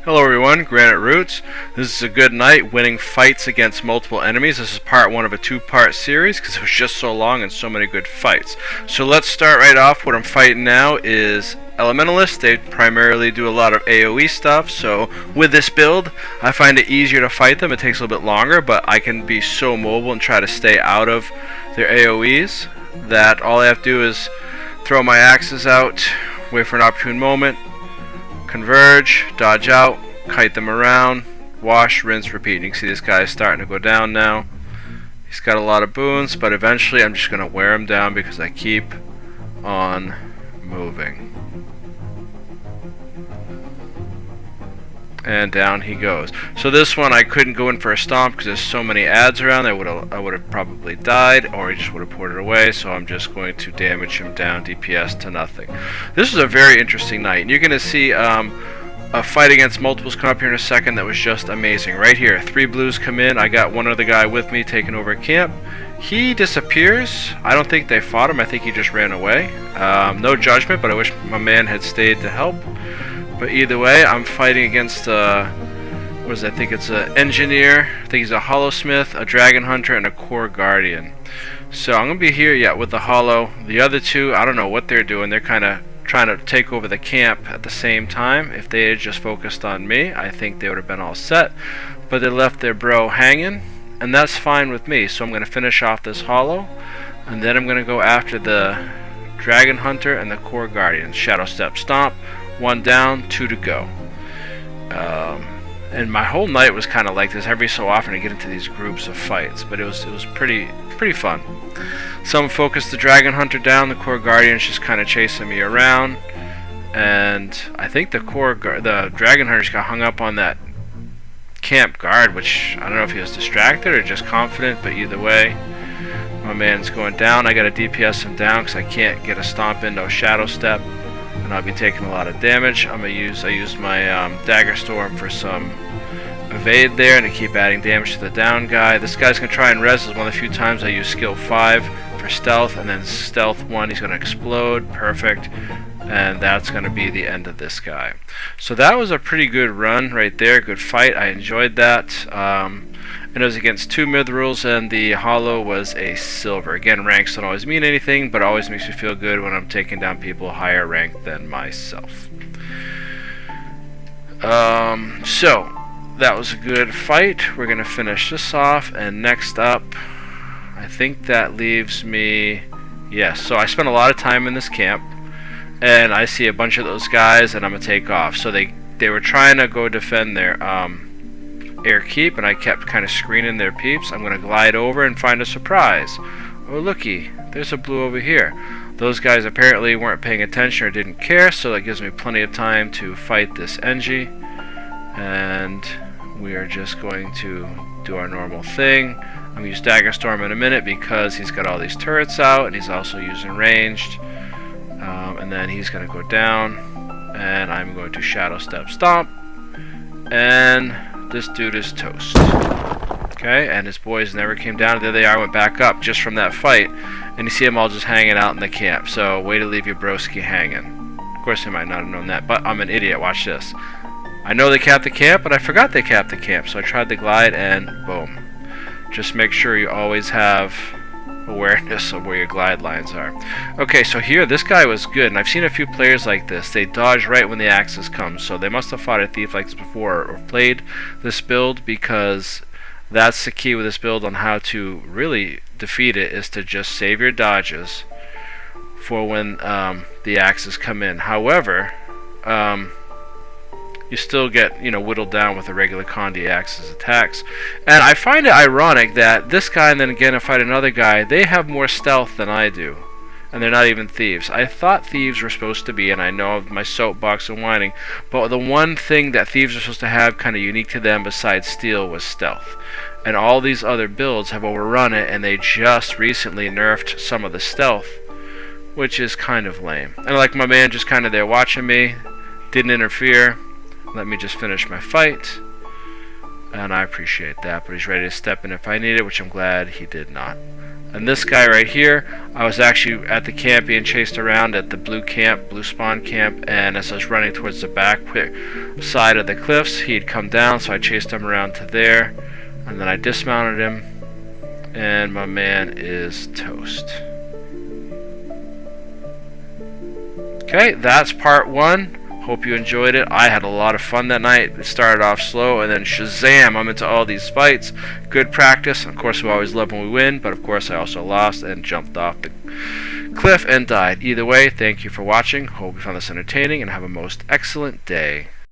Hello everyone, Granite Roots. This is a good night winning fights against multiple enemies. This is part one of a two-part series because it was just so long and so many good fights. So let's start right off. What I'm fighting now is Elementalists. They primarily do a lot of AoE stuff, so with this build I find it easier to fight them. It takes a little bit longer, but I can be so mobile and try to stay out of their AoEs that all I have to do is throw my axes out, wait for an opportune moment, converge, dodge out, kite them around, wash, rinse, repeat. And you can see this guy is starting to go down now. He's got a lot of boons, but eventually I'm just going to wear him down because I keep on moving. And down he goes. So this one I couldn't go in for a stomp because there's so many ads around. I would have probably died, or he just would have ported away. So I'm just going to damage him down, DPS to nothing. This is a very interesting night, and you're going to see a fight against multiples come up here in a second that was just amazing. Right here, 3 blues come in. I got one other guy with me taking over a camp. He disappears. I don't think they fought him. I think he just ran away. No judgment, but I wish my man had stayed to help. But either way, I'm fighting against I think it's an engineer. I think he's a hollow smith, a dragon hunter, and a core guardian. So I'm gonna be here, yeah, with the hollow. The other two, I don't know what they're doing. They're kind of trying to take over the camp at the same time. If they had just focused on me, I think they would have been all set. But they left their bro hanging, and that's fine with me. So I'm gonna finish off this hollow, and then I'm gonna go after the dragon hunter and the core guardian. Shadow step stomp. 1 down, 2 to go. And my whole night was kind of like this. Every so often I get into these groups of fights, but it was pretty fun. Some focused the dragon hunter down. The core guardian's just kind of chasing me around, and I think the dragon hunter just got hung up on that camp guard, which I don't know if he was distracted or just confident. But either way, my man's going down. I got to DPS him down because I can't get a stomp in, no shadow step. And I'll be taking a lot of damage. I used my dagger storm for some evade there, and to keep adding damage to the down guy. This guy's gonna try and res. This is one of the few times I use skill 5 for stealth, and then stealth 1. He's gonna explode. Perfect. And that's gonna be the end of this guy. So that was a pretty good run right there. Good fight. I enjoyed that. And it was against 2 mithrils, and the hollow was a silver. Again, ranks don't always mean anything, but it always makes me feel good when I'm taking down people higher ranked than myself. So that was a good fight. We're gonna finish this off, and next up, I think that leaves me. Yes. So I spent a lot of time in this camp, and I see a bunch of those guys, and I'm gonna take off. So they were trying to go defend their air keep, and I kept kind of screening their peeps. I'm gonna glide over and find a surprise. Oh looky, there's a blue over here. Those guys apparently weren't paying attention or didn't care, so that gives me plenty of time to fight this Engie, and we are just going to do our normal thing. I'm gonna use dagger storm in a minute because he's got all these turrets out, and he's also using ranged, and then he's gonna go down, and I'm going to shadow step stomp, and this dude is toast. Okay, and his boys never came down. There they are, went back up just from that fight. And you see them all just hanging out in the camp. So, way to leave your broski hanging. Of course, they might not have known that, but I'm an idiot. Watch this. I know they capped the camp, but I forgot they capped the camp. So I tried to glide, and boom. Just make sure you always have awareness of where your glide lines are. Okay, so here, this guy was good, and I've seen a few players like this. They dodge right when the axes come, so they must have fought a thief like this before, or played this build, because that's the key with this build on how to really defeat it, is to just save your dodges for when the axes come in. However, you still get, whittled down with the regular Condi axes attacks. And I find it ironic that this guy, and then again if I fight another guy, they have more stealth than I do. And they're not even thieves. I thought thieves were supposed to be, and I know of my soapbox and whining, but the one thing that thieves are supposed to have kind of unique to them besides steel was stealth. And all these other builds have overrun it, and they just recently nerfed some of the stealth, which is kind of lame. And like my man just kind of there watching me, didn't interfere. Let me just finish my fight, and I appreciate that, but he's ready to step in if I need it, which I'm glad he did not. And this guy right here, I was actually at the camp being chased around at the blue spawn camp, and as I was running towards the back side of the cliffs, he'd come down, so I chased him around to there, and then I dismounted him, and my man is toast. Okay, that's part 1. Hope you enjoyed it. I had a lot of fun that night. It started off slow, and then shazam, I'm into all these fights. Good practice. Of course, we always love when we win, but of course I also lost and jumped off the cliff and died. Either way, thank you for watching. Hope you found this entertaining, and have a most excellent day.